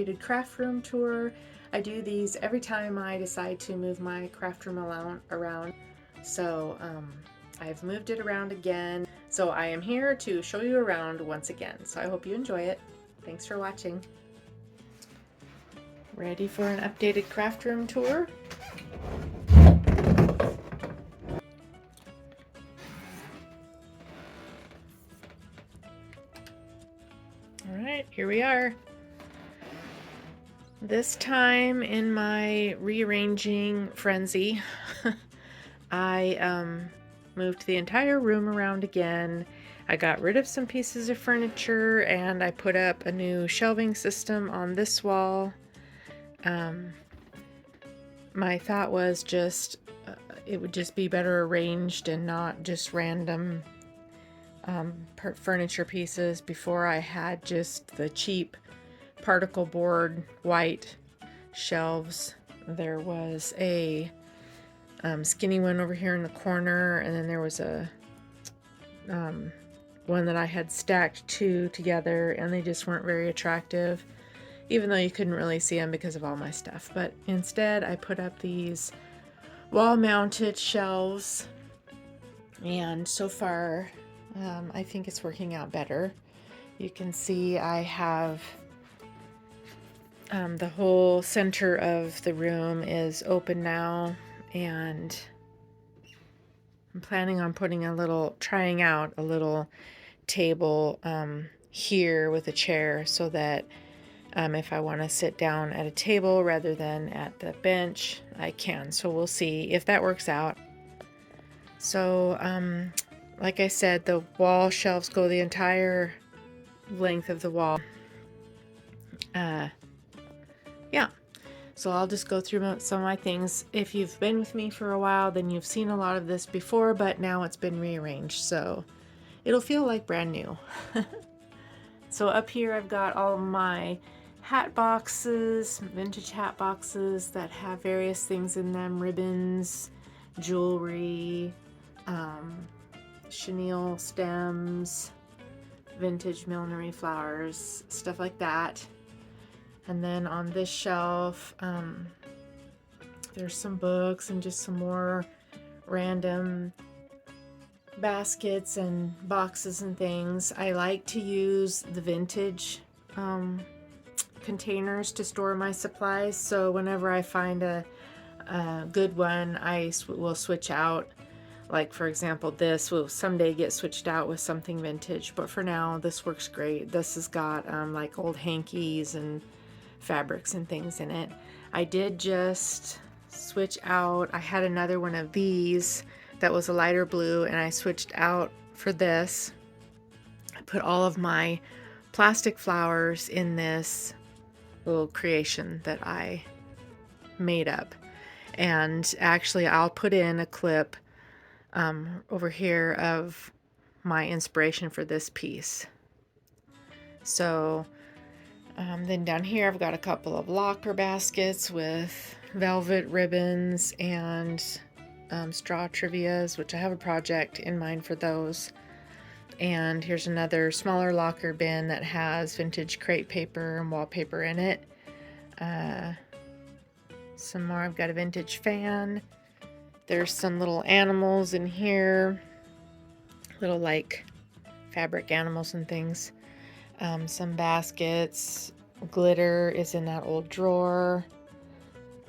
updated craft room tour. I do these every time I decide to move my craft room around. So I've moved it around again. So I am here to show you around once again. So I hope you enjoy it. Thanks for watching. Ready for an updated craft room tour? All right, here we are. This time in my rearranging frenzy, I moved the entire room around again. I got rid of some pieces of furniture and I put up a new shelving system on this wall. My thought was just it would just be better arranged and not just random furniture pieces. Before I had just the cheap particle board white shelves. There was a skinny one over here in the corner, and then there was a one that I had stacked two together, and they just weren't very attractive, even though you couldn't really see them because of all my stuff. But instead I put up these wall-mounted shelves, and so far I think it's working out better. You can see I have the whole center of the room is open now, and I'm planning on trying out a little table here with a chair so that if I want to sit down at a table rather than at the bench, I can. So we'll see if that works out. So like I said, the wall shelves go the entire length of the wall. Yeah, so I'll just go through some of my things. If you've been with me for a while, then you've seen a lot of this before, but now it's been rearranged, so it'll feel like brand new. So up here I've got all of my hat boxes, vintage hat boxes that have various things in them, ribbons, jewelry, chenille stems, vintage millinery flowers, stuff like that. And then on this shelf, there's some books and just some more random baskets and boxes and things. I like to use the vintage containers to store my supplies. So whenever I find a good one, I will switch out. Like, for example, this will someday get switched out with something vintage. But for now, this works great. This has got like old hankies and fabrics and things in it. I did just switch out. I had another one of these that was a lighter blue, and I switched out for this. I put all of my plastic flowers in this little creation that I made up. And actually I'll put in a clip over here of my inspiration for this piece. So then down here I've got a couple of locker baskets with velvet ribbons and straw trivias, which I have a project in mind for those. And here's another smaller locker bin that has vintage crepe paper and wallpaper in it. Some more, I've got a vintage fan. There's some little animals in here, little like fabric animals and things. Some baskets, glitter is in that old drawer.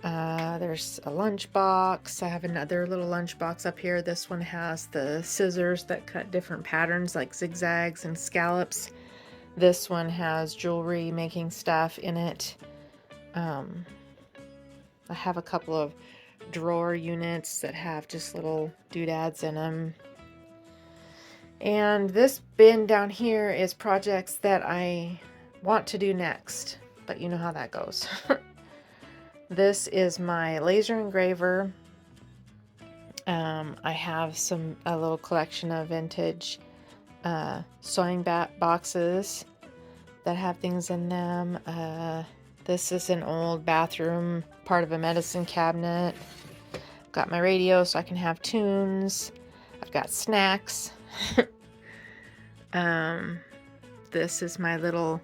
There's a lunchbox. I have another little lunchbox up here. This one has the scissors that cut different patterns like zigzags and scallops. This one has jewelry making stuff in it. I have a couple of drawer units that have just little doodads in them. And this bin down here is projects that I want to do next, but you know how that goes. This is my laser engraver. I have a little collection of vintage sewing boxes that have things in them. This is an old bathroom, part of a medicine cabinet. I've got my radio so I can have tunes. I've got snacks. This is my little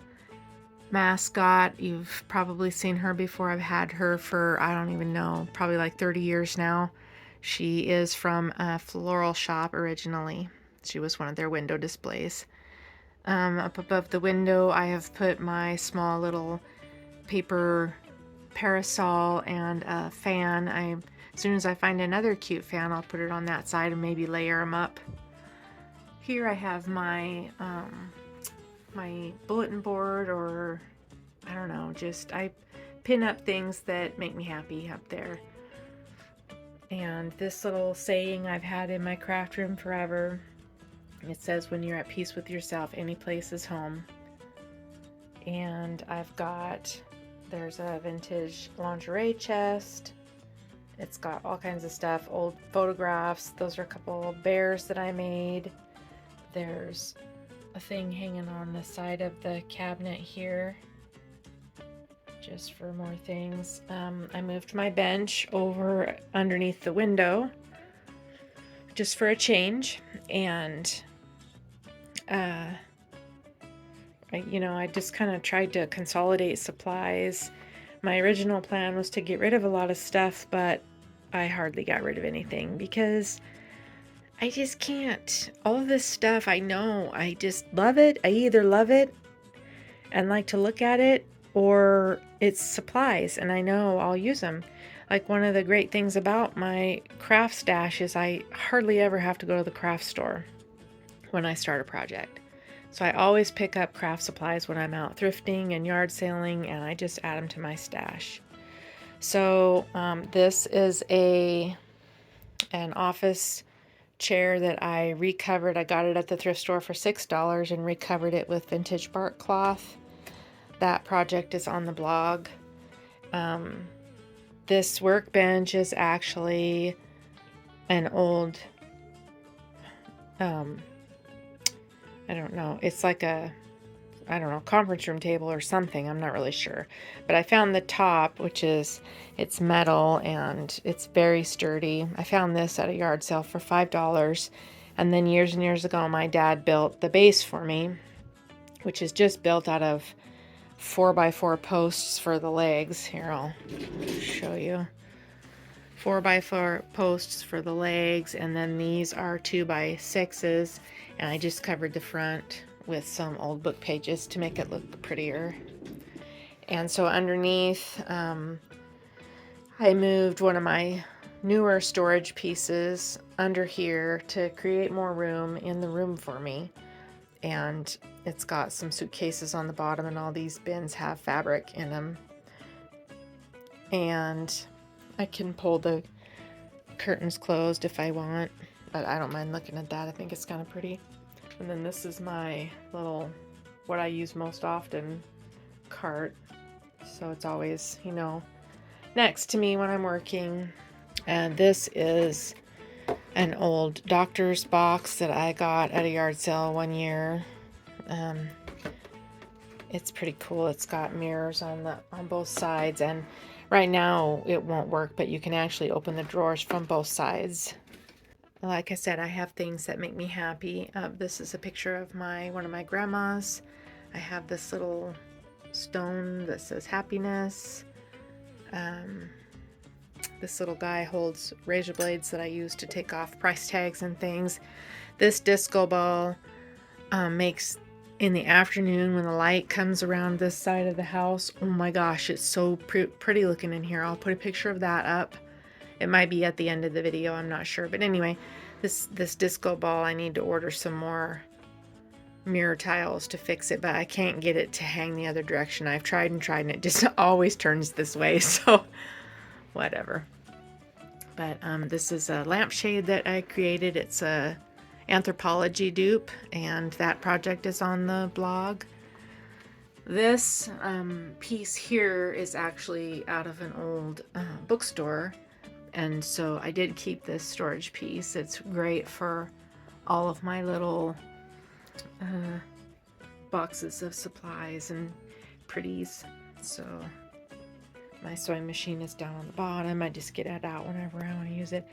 mascot. You've probably seen her before. I've had her for, I don't even know, probably like 30 years now. She is from a floral shop originally. She was one of their window displays. Up above the window, I have put my small little paper parasol and a fan. As soon as I find another cute fan, I'll put it on that side and maybe layer them up. Here I have my my bulletin board, or I don't know, just I pin up things that make me happy up there. And this little saying I've had in my craft room forever. It says, when you're at peace with yourself, any place is home. And there's a vintage lingerie chest. It's got all kinds of stuff, old photographs. Those are a couple bears that I made. There's a thing hanging on the side of the cabinet here, just for more things. I moved my bench over underneath the window just for a change, and I just kind of tried to consolidate supplies. My original plan was to get rid of a lot of stuff, but I hardly got rid of anything because I just can't. All of this stuff, I know, I just love it. I either love it and like to look at it, or it's supplies and I know I'll use them. Like, one of the great things about my craft stash is I hardly ever have to go to the craft store when I start a project. So I always pick up craft supplies when I'm out thrifting and yard sailing, and I just add them to my stash. So this is an office chair that I recovered. I got it at the thrift store for $6 and recovered it with vintage bark cloth. That project is on the blog. This workbench is actually an old, I don't know, it's like a, I don't know, conference room table or something. I'm not really sure. But I found the top, which is, it's metal and it's very sturdy. I found this at a yard sale for $5. And then years and years ago, my dad built the base for me, which is just built out of 4x4 posts for the legs. Here, I'll show you. 4x4 posts for the legs, and then these are 2x6s, and I just covered the front with some old book pages to make it look prettier. And so underneath, I moved one of my newer storage pieces under here to create more room in the room for me. And it's got some suitcases on the bottom, and all these bins have fabric in them. And I can pull the curtains closed if I want, but I don't mind looking at that. I think it's kind of pretty. And then this is my little, what I use most often, cart. So it's always, next to me when I'm working. And this is an old doctor's box that I got at a yard sale one year. It's pretty cool. It's got mirrors on both sides, and right now it won't work, but you can actually open the drawers from both sides. Like I said, I have things that make me happy. This is a picture of one of my grandmas. I have this little stone that says happiness. This little guy holds razor blades that I use to take off price tags and things. This disco ball makes, in the afternoon when the light comes around this side of the house, oh my gosh, it's so pretty looking in here. I'll put a picture of that up. It might be at the end of the video, I'm not sure. But anyway, this disco ball, I need to order some more mirror tiles to fix it, but I can't get it to hang the other direction. I've tried and tried, and it just always turns this way, so whatever. But this is a lampshade that I created. It's a anthropology dupe, and that project is on the blog. This piece here is actually out of an old bookstore, and so I did keep this storage piece. It's great for all of my little boxes of supplies and pretties. So my sewing machine is down on the bottom. I just get it out whenever I want to use it.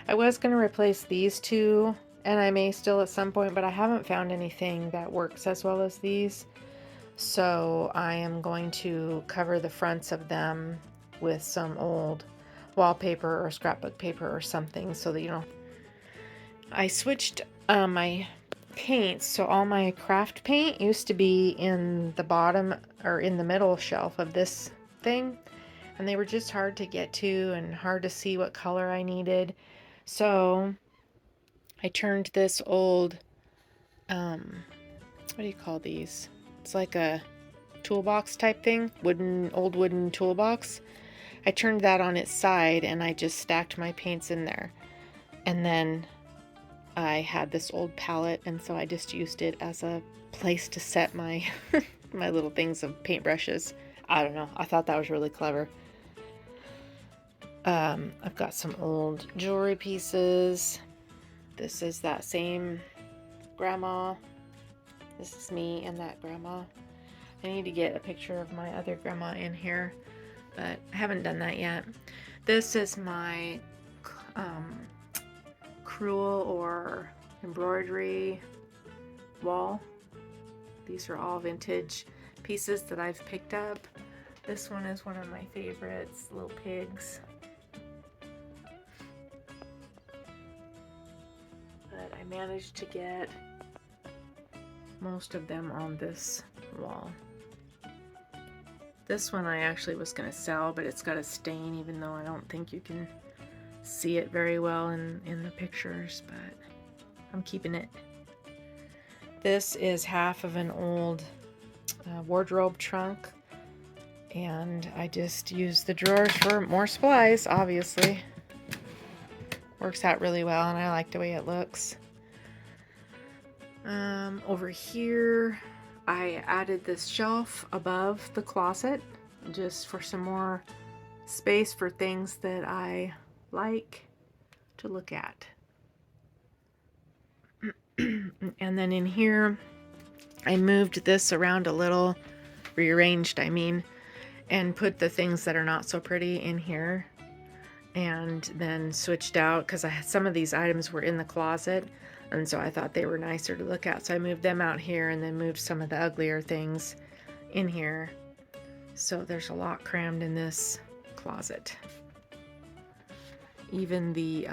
I was going to replace these two, and I may still at some point, but I haven't found anything that works as well as these. So I am going to cover the fronts of them with some old wallpaper or scrapbook paper or something so that you know. I switched my paints, so all my craft paint used to be in the bottom or in the middle shelf of this thing, and they were just hard to get to and hard to see what color I needed. So I turned this old what do you call these? It's like a toolbox type thing, old wooden toolbox. I turned that on its side and I just stacked my paints in there. And then I had this old palette, and so I just used it as a place to set my my little things of paintbrushes. I don't know. I thought that was really clever. I've got some old jewelry pieces. This is that same grandma. This is me and that grandma. I need to get a picture of my other grandma in here, but I haven't done that yet. This is my crewel or embroidery wall. These are all vintage pieces that I've picked up. This one is one of my favorites, little pigs. But I managed to get most of them on this wall. This one I actually was going to sell, but it's got a stain, even though I don't think you can see it very well in the pictures, but I'm keeping it. This is half of an old wardrobe trunk, and I just use the drawers for more supplies, obviously. Works out really well, and I like the way it looks. Over here, I added this shelf above the closet just for some more space for things that I like to look at. And then in here, I moved this around a little, rearranged, I mean, and put the things that are not so pretty in here, and then switched out because some of these items were in the closet, and so I thought they were nicer to look at. So I moved them out here and then moved some of the uglier things in here. So there's a lot crammed in this closet. Even the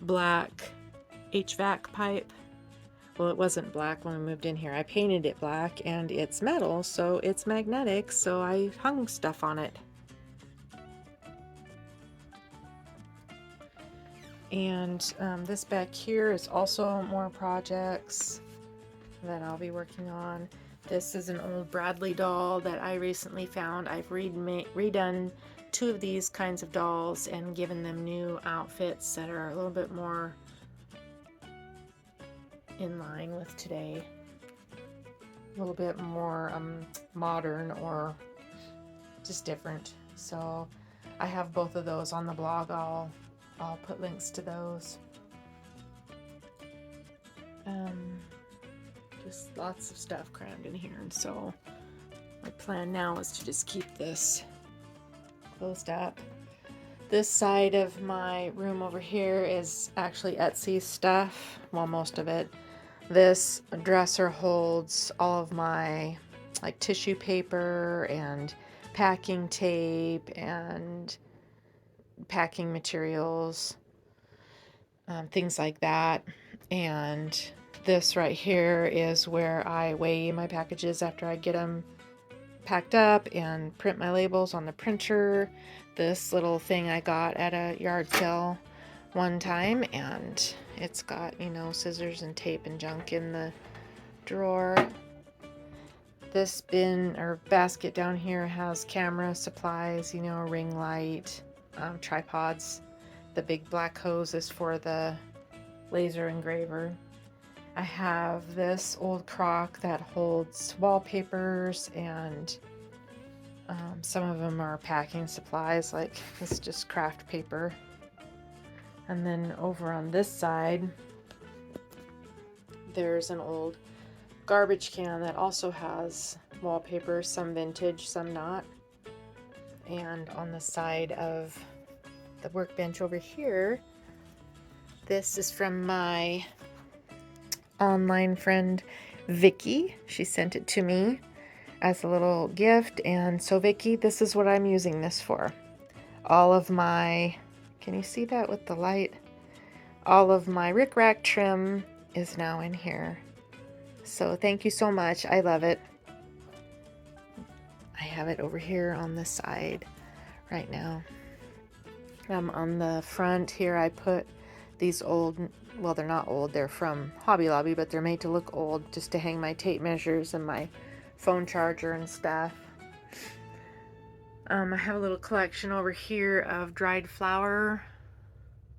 black HVAC pipe. Well, it wasn't black when we moved in here. I painted it black, and it's metal, so it's magnetic, so I hung stuff on it. And this back here is also more projects that I'll be working on. This is an old Bradley doll that I recently found. I've redone 2 of these kinds of dolls and given them new outfits that are a little bit more in line with today. A little bit more modern or just different. So I have both of those on the blog. I'll put links to those. Just lots of stuff crammed in here, and so my plan now is to just keep this closed up. This side of my room over here is actually Etsy stuff, well, most of it. This dresser holds all of my like tissue paper and packing tape and packing materials, things like that. And this right here is where I weigh my packages after I get them packed up and print my labels on the printer. This little thing I got at a yard sale one time, and it's got, you know, scissors and tape and junk in the drawer. This bin or basket down here has camera supplies, you know, a ring light, tripods. The big black hose is for the laser engraver. I have this old crock that holds wallpapers, and some of them are packing supplies, like it's just craft paper. And then over on this side, there's an old garbage can that also has wallpaper, some vintage, some not. And on the side of the workbench over here, this is from my online friend Vicky. She sent it to me as a little gift. And so Vicky, this is what I'm using this for. All of my, can you see that with the light? All of my rickrack trim is now in here. So thank you so much. I love it. I have it over here on the side right now. On the front here I put these old, well, they're not old, they're from Hobby Lobby, but they're made to look old, just to hang my tape measures and my phone charger and stuff. I have a little collection over here of dried flower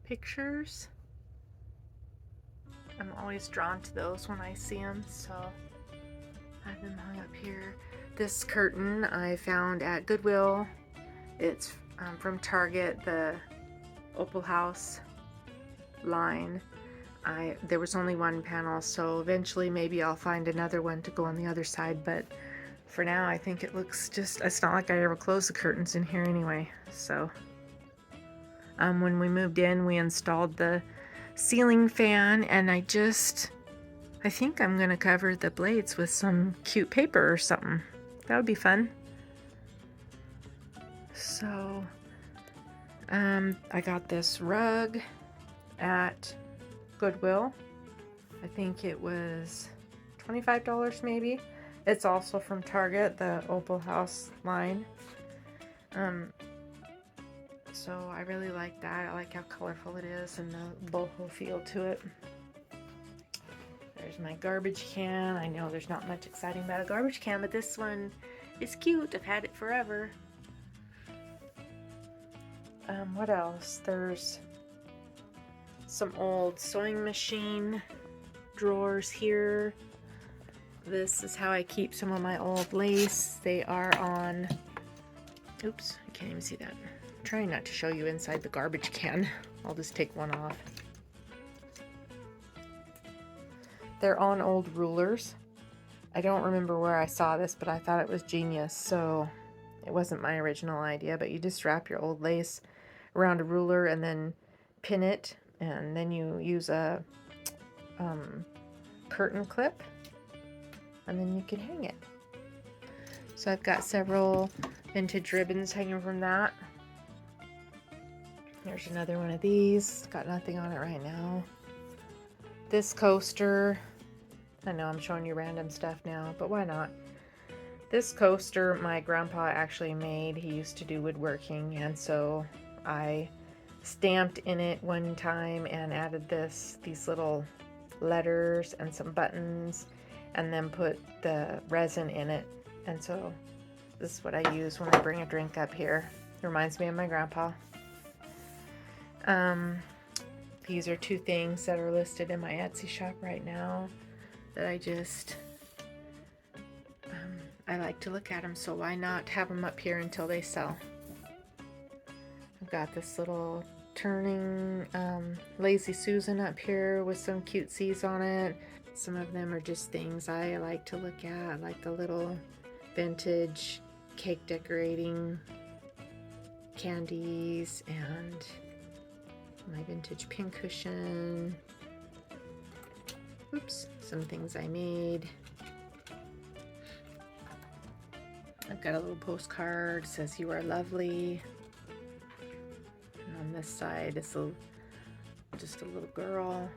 pictures. I'm always drawn to those when I see them, so I have them hung up here. This curtain I found at Goodwill. It's from Target, the Opal House line. There was only one panel, so eventually maybe I'll find another one to go on the other side, but for now I think it looks just, it's not like I ever close the curtains in here anyway. So when we moved in, we installed the ceiling fan, and I think I'm gonna cover the blades with some cute paper or something. That would be fun. So I got this rug at Goodwill. I think it was $25 maybe. It's also from Target, the Opal House line. So I really like that. I like how colorful it is and the boho feel to it. There's my garbage can. I know there's not much exciting about a garbage can, but this one is cute. I've had it forever. What else? There's some old sewing machine drawers here. This is how I keep some of my old lace. They are on, oops, I can't even see that. I'm trying not to show you inside the garbage can. I'll just take one off. They're on old rulers. I don't remember where I saw this, but I thought it was genius. So it wasn't my original idea, but you just wrap your old lace around a ruler and then pin it, and then you use a curtain clip, and then you can hang it. So I've got several vintage ribbons hanging from that. There's another one of these. Got nothing on it right now. This coaster, I know I'm showing you random stuff now, but why not? This coaster my grandpa actually made. He used to do woodworking, and so I stamped in it one time and added these little letters and some buttons, and then put the resin in it. And so this is what I use when I bring a drink up here. It reminds me of my grandpa. These are two things that are listed in my Etsy shop right now that I like to look at them, so why not have them up here until they sell. I've got this little turning Lazy Susan up here with some cutesies on it. Some of them are just things I like to look at, like the little vintage cake decorating candies and my vintage pincushion. Oops, some things I made. I've got a little postcard, says you are lovely. And on this side, it's just a little girl.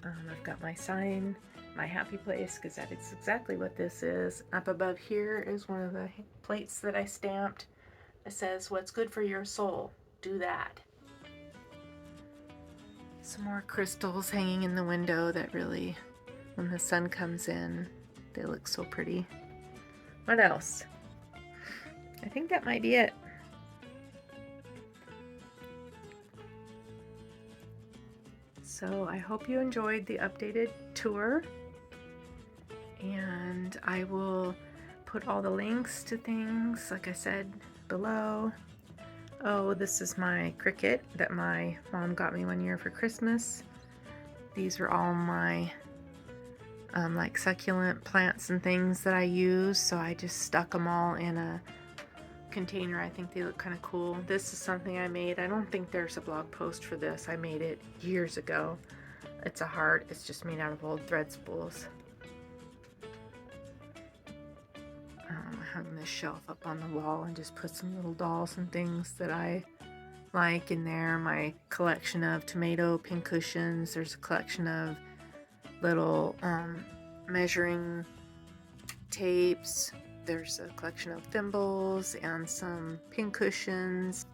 I've got my sign, my happy place, because that is exactly what this is. Up above here is one of the plates that I stamped. It says, what's good for your soul, do that. Some more crystals hanging in the window that really, when the sun comes in, they look so pretty. What else? I think that might be it. So I hope you enjoyed the updated tour, and I will put all the links to things, like I said, below. Oh, this is my cricket that my mom got me one year for Christmas. These are all my like succulent plants and things that I use, so I just stuck them all in a container. I think they look kind of cool. This is something I made. I don't think there's a blog post for this. I made it years ago. It's a heart. It's just made out of old thread spools. I hung this shelf up on the wall and just put some little dolls and things that I like in there. My collection of tomato pincushions. There's a collection of little measuring tapes. There's a collection of thimbles and some pincushions.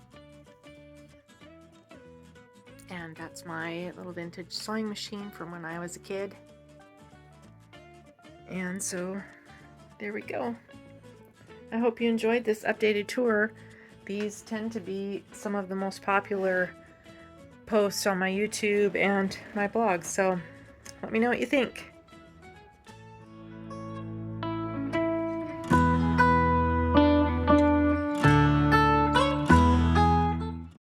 And that's my little vintage sewing machine from when I was a kid. And so there we go. I hope you enjoyed this updated tour. These tend to be some of the most popular posts on my YouTube and my blog, so let me know what you think.